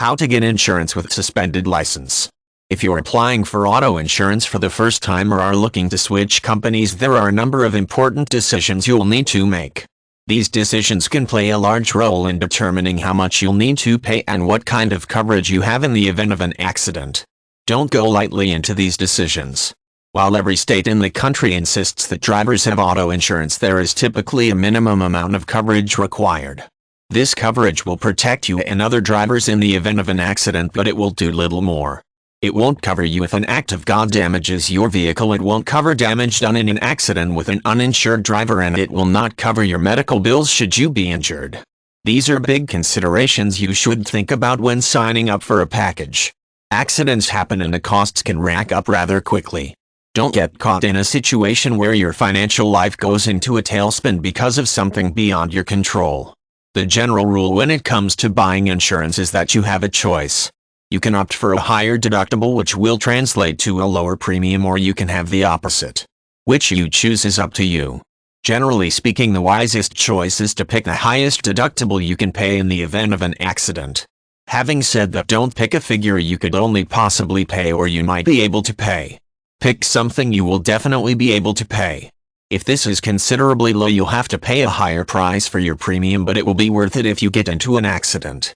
How to get insurance with suspended license. If you're applying for auto insurance for the first time or are looking to switch companies, there are a number of important decisions you'll need to make. These decisions can play a large role in determining how much you'll need to pay and what kind of coverage you have in the event of an accident. Don't go lightly into these decisions. While every state in the country insists that drivers have auto insurance, there is typically a minimum amount of coverage required. This coverage will protect you and other drivers in the event of an accident, but it will do little more. It won't cover you if an act of God damages your vehicle. It won't cover damage done in an accident with an uninsured driver, and it will not cover your medical bills should you be injured. These are big considerations you should think about when signing up for a package. Accidents happen and the costs can rack up rather quickly. Don't get caught in a situation where your financial life goes into a tailspin because of something beyond your control. The general rule when it comes to buying insurance is that you have a choice. You can opt for a higher deductible, which will translate to a lower premium, or you can have the opposite. Which you choose is up to you. Generally speaking, the wisest choice is to pick the highest deductible you can pay in the event of an accident. Having said that, don't pick a figure you could only possibly pay or you might be able to pay. Pick something you will definitely be able to pay. If this is considerably low, you'll have to pay a higher price for your premium, but it will be worth it if you get into an accident.